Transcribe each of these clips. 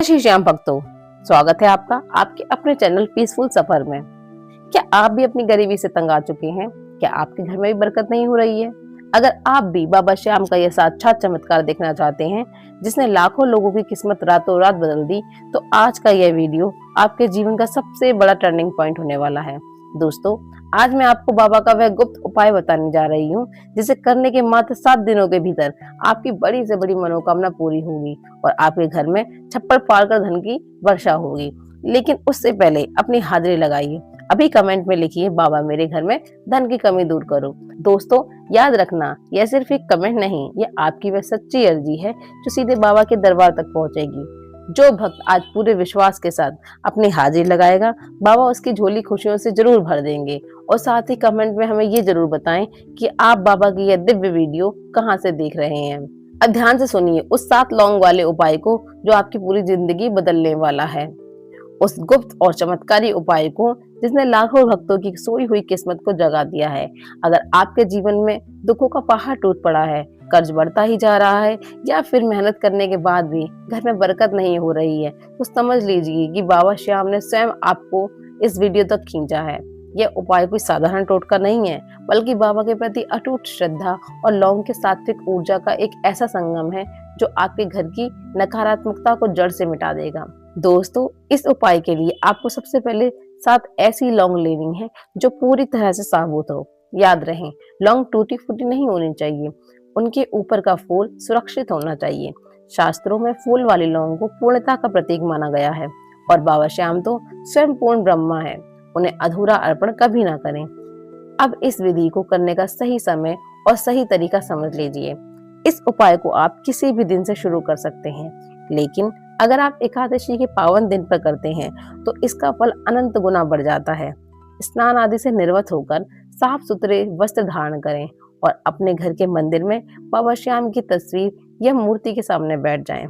श्री श्याम भक्तों, स्वागत है आपका आपके अपने चैनल पीसफुल सफर में। क्या आप भी अपनी गरीबी से तंग आ चुके हैं? क्या आपके घर में भी बरकत नहीं हो रही है? अगर आप भी बाबा श्याम का यह साक्षात चमत्कार देखना चाहते हैं जिसने लाखों लोगों की किस्मत रातों रात बदल दी, तो आज का यह वीडियो आपके जीवन का सबसे बड़ा टर्निंग पॉइंट होने वाला है। दोस्तों, आज मैं आपको बाबा का वह गुप्त उपाय बताने जा रही हूँ जिसे करने के मात्र 7 दिनों के भीतर आपकी बड़ी से बड़ी मनोकामना पूरी होगी और आपके घर में छप्पर फाड़कर धन की वर्षा होगी। लेकिन उससे पहले अपनी हाजिरी लगाइए। अभी कमेंट में लिखिए, बाबा मेरे घर में धन की कमी दूर करो। दोस्तों, याद रखना, यह सिर्फ एक कमेंट नहीं, यह आपकी वह सच्ची अर्जी है जो सीधे बाबा के दरबार तक पहुंचेगी। जो भक्त आज पूरे विश्वास के साथ अपनी हाजिरी लगाएगा, बाबा उसकी झोली खुशियों से जरूर भर देंगे। और साथ ही कमेंट में हमें ये जरूर बताएं कि आप बाबा की यह दिव्य वीडियो कहां से देख रहे हैं। अब ध्यान से सुनिए उस 7 लौंग वाले उपाय को जो आपकी पूरी जिंदगी बदलने वाला है, उस गुप्त और चमत्कारी उपाय को जिसने लाखों भक्तों की सोई हुई किस्मत को जगा दिया है। अगर आपके जीवन में दुखों का पहाड़ टूट पड़ा है, कर्ज बढ़ता ही जा रहा है, या फिर मेहनत करने के बाद भी घर में बरकत नहीं हो रही है, तो समझ लीजिए कि बाबा श्याम ने स्वयं आपको इस वीडियो तक खींचा है। यह उपाय कोई साधारण टोटका नहीं है, बल्कि बाबा के प्रति अटूट श्रद्धा और लौंग के सात्विक ऊर्जा का एक ऐसा संगम है जो आपके घर की नकारात्मकता को जड़ से मिटा देगा। दोस्तों, इस उपाय के लिए आपको सबसे पहले 7 ऐसी लौंग लेनी है जो पूरी तरह से साबुत हो। याद रहे, लौंग टूटी फूटी नहीं होनी चाहिए, उनके ऊपर का फूल सुरक्षित होना चाहिए। शास्त्रों में फूल वाली लौंग को पूर्णता का प्रतीक माना गया है और बाबा श्याम तो स्वयं पूर्ण ब्रह्मा है, उन्हें अधूरा अर्पण कभी ना करें। अब इस विधि को करने का सही समय और सही तरीका समझ लीजिए। इस उपाय को आप किसी भी दिन से शुरू कर सकते हैं, लेकिन अगर आप एकादशी के पावन दिन पर करते हैं तो इसका फल अनंत गुना बढ़ जाता है। स्नान आदि से निर्वत होकर साफ सुथरे वस्त्र धारण करें और अपने घर के मंदिर में बाबा श्याम की तस्वीर या मूर्ति के सामने बैठ जाएं।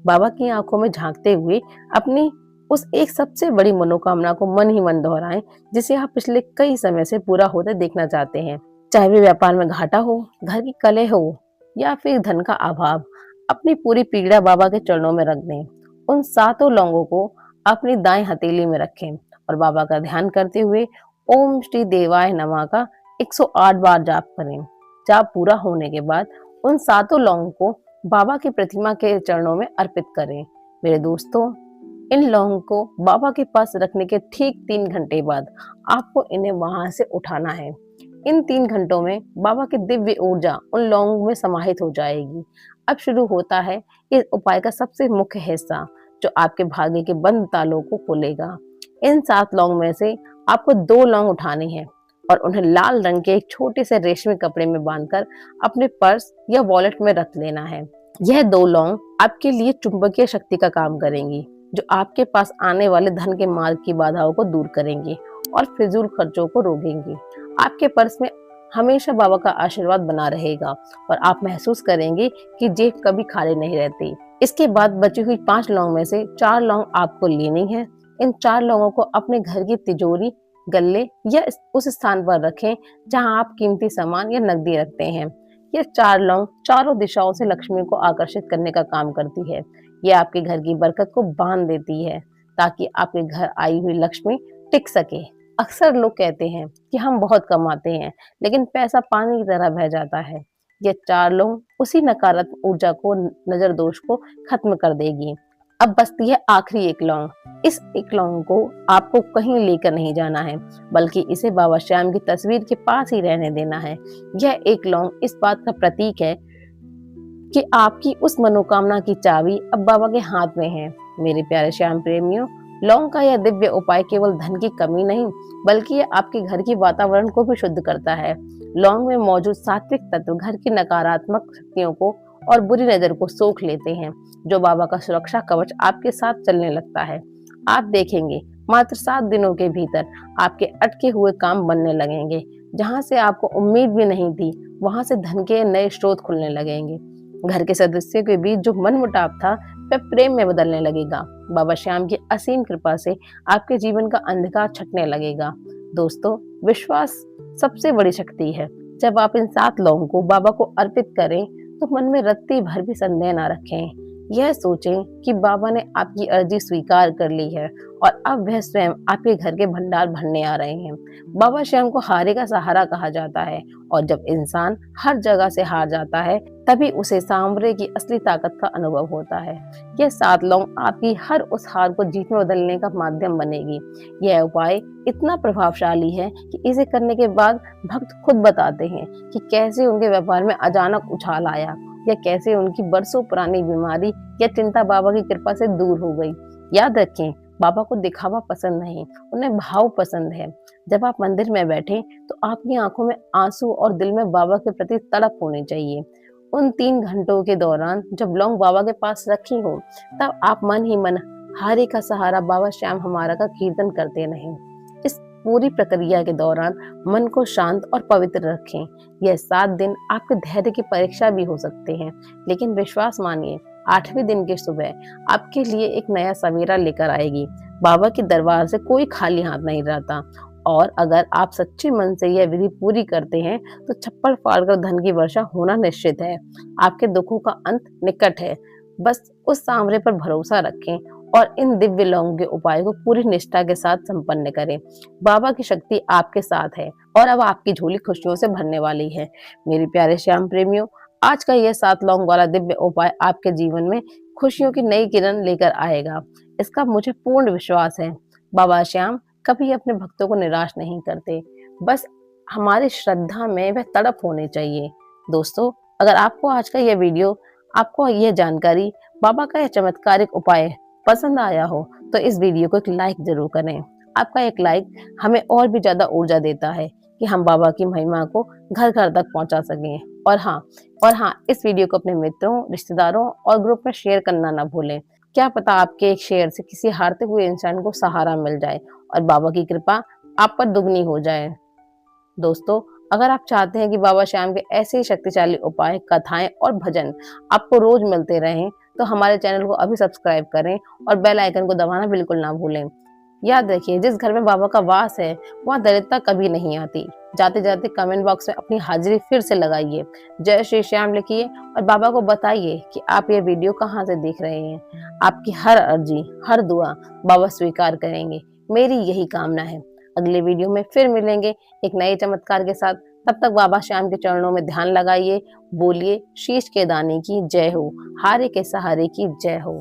बाबा की आंखों में झांकते हुए अपनी उस एक सबसे बड़ी मनोकामना को मन ही मन दोहराएं जिसे आप पिछले कई समय से पूरा होते देखना चाहते हैं। चाहे वे व्यापार में घाटा हो, घर की कलह हो या फिर धन का अभाव, अपनी पूरी पीड़ा बाबा के चरणों में रख दें। उन 7 लौंगों को अपनी दाएं हथेली में रखें और बाबा का ध्यान करते हुए ओम श्री देवाय नमः का 108 बार जाप करें। जाप पूरा होने के बाद उन 7 लौंग को बाबा की प्रतिमा के चरणों में अर्पित करें। मेरे दोस्तों, इन लौंग को बाबा के पास रखने के ठीक 3 घंटे बाद आपको इन्हें वहां से उठाना है। इन 3 घंटों में बाबा की दिव्य ऊर्जा उन लौंग में समाहित हो जाएगी। अब शुरू होता है इस उपाय का सबसे मुख्य हिस्सा जो आपके भाग्य के बंद तालों को खोलेगा। इन 7 लौंग में से आपको 2 लौंग उठानी है और उन्हें लाल रंग के एक छोटे से रेशमी कपड़े में बांधकर अपने पर्स या वॉलेट में रख लेना है। यह 2 लौंग आपके लिए चुंबकीय शक्ति का काम करेंगी, जो आपके पास आने वाले धन के मार्ग की बाधाओं को दूर करेंगी और फिजूल खर्चों को रोकेंगी। आपके पर्स में हमेशा बाबा का आशीर्वाद बना रहेगा और आप महसूस करेंगे कि जेब कभी खाली नहीं रहती। इसके बाद बची हुई 5 लौंग में से 4 लौंग आपको लेनी है। इन 4 लौंगों को अपने घर की तिजोरी, गल्ले या उस स्थान पर रखें जहां आप कीमती सामान या नकदी रखते हैं। ये 4 लौंग चारों दिशाओं से लक्ष्मी को आकर्षित करने का काम करती है। ये आपके घर की बरकत को बांध देती है ताकि आपके घर आई हुई लक्ष्मी टिक सके। अक्सर लोग कहते हैं कि हम बहुत कमाते हैं लेकिन पैसा पानी की तरह बह जाता है। ये 4 लौंग उसी नकारात्मक ऊर्जा को, नजर दोष को खत्म कर देगी। अब बचती है आखिरी 1 लौंग। इस 1 लौंग को आपको कहीं लेकर नहीं जाना है, बल्कि इसे बाबा श्याम की तस्वीर के पास ही रहने देना है। यह 1 लौंग इस बात का प्रतीक है कि आपकी उस मनोकामना की चाबी अब बाबा के हाथ में है। मेरे प्यारे श्याम प्रेमियों, लौंग का यह दिव्य उपाय केवल धन की कमी नहीं, बल्कि यह आपके घर की वातावरण को भी शुद्ध करता है। लौंग में मौजूद सात्विक तत्व घर की नकारात्मक शक्तियों को और बुरी नजर को सोख लेते हैं, जो बाबा का सुरक्षा कवच आपके साथ चलने लगता है। आप देखेंगे मात्र 7 दिनों के भीतर आपके अटके हुए काम बनने लगेंगे। जहां से आपको उम्मीद भी नहीं थी, वहां से धन के नए स्रोत खुलने लगेंगे। घर के सदस्यों के बीच जो मनमुटाव था वह प्रेम में बदलने लगेगा। बाबा श्याम की असीम कृपा से आपके जीवन का अंधकार छटने लगेगा। दोस्तों, विश्वास सबसे बड़ी शक्ति है। जब आप इन 7 लौंग को बाबा को अर्पित करें तो मन में रत्ती भर भी संदेह ना रखें। यह सोचें कि बाबा ने आपकी अर्जी स्वीकार कर ली है और अब वह स्वयं आपके घर के भंडार भरने आ रहे हैं। बाबा श्याम को हारे का सहारा कहा जाता है और जब इंसान हर जगह से हार जाता है तभी उसे सांवरे की असली ताकत का अनुभव होता है। यह 7 लौंग आपकी हर उस हार को जीत में बदलने का माध्यम बनेगी। यह उपाय इतना प्रभावशाली है कि इसे करने के बाद भक्त खुद बताते हैं कि कैसे उनके व्यापार में अचानक उछाल आया या कैसे उनकी बरसों पुरानी बीमारी या चिंता बाबा की कृपा से दूर हो गई। याद रखें, बाबा को दिखावा पसंद नहीं, उन्हें भाव पसंद है। जब आप मंदिर में बैठे तो आपकी आंखों में आंसू और दिल में बाबा के प्रति तड़प होनी चाहिए। उन 3 घंटों के दौरान जब लौंग बाबा के पास रखी हो तब आप मन ही मन हारे का सहारा बाबा श्याम हमारा का कीर्तन करते रहें। इस पूरी प्रक्रिया के दौरान मन को शांत और पवित्र रखें। यह 7 दिन आपके धैर्य की परीक्षा भी हो सकते हैं, लेकिन विश्वास मानिए 8वें दिन की सुबह आपके लिए एक नया सवेरा लेकर आएगी। बाबा के दरबार से कोई खाली हाथ नहीं रहता और अगर आप सच्चे मन से यह विधि पूरी करते हैं तो छप्पर फाड़कर धन की वर्षा होना निश्चित है। आपके दुखों का अंत निकट है। बस उस सांवरे पर भरोसा रखें और इन दिव्य लौंग के उपाय को पूरी निष्ठा के साथ संपन्न करें। बाबा की शक्ति आपके साथ है और अब आपकी झोली खुशियों से भरने वाली है। मेरे प्यारे श्याम प्रेमियों, आज का यह 7 लौंग वाला दिव्य उपाय आपके जीवन में खुशियों की नई किरण लेकर आएगा। इसका मुझे पूर्ण विश्वास है। बाबा श्याम कभी अपने भक्तों को निराश नहीं करते, बस हमारी श्रद्धा में वह तड़प होनी चाहिए। दोस्तों, अगर आपको आज का यह वीडियो, आपको यह जानकारी, बाबा का यह चमत्कारिक उपाय पसंद आया हो तो इस वीडियो को एक लाइक जरूर करें। आपका एक लाइक हमें और भी ज्यादा ऊर्जा देता है कि हम बाबा की महिमा को घर घर तक पहुंचा सकें। और हाँ, इस वीडियो को अपने मित्रों, रिश्तेदारों और ग्रुप में शेयर करना ना भूलें। क्या पता आपके एक शेयर से किसी हारते हुए इंसान को सहारा मिल जाए और बाबा की कृपा आप पर दुगनी हो जाए। दोस्तों, अगर आप चाहते हैं कि बाबा श्याम के ऐसे ही शक्तिशाली उपाय, कथाएं और भजन आपको रोज मिलते रहें तो हमारे चैनल को अभी सब्सक्राइब करें और बेल आइकन को दबाना बिल्कुल ना भूलें। याद रखिए, जिस घर में बाबा का वास है वहाँ दरिद्रता कभी नहीं आती। जाते जाते कमेंट बॉक्स में अपनी हाजिरी फिर से लगाइए, जय श्री श्याम लिखिए और बाबा को बताइए कि आप ये वीडियो कहाँ से देख रहे हैं। आपकी हर अर्जी, हर दुआ बाबा स्वीकार करेंगे, मेरी यही कामना है। अगले वीडियो में फिर मिलेंगे एक नए चमत्कार के साथ। तब तक बाबा श्याम के चरणों में ध्यान लगाइए, बोलिए शीश के दाने की जय हो, हारे के सहारे की जय हो।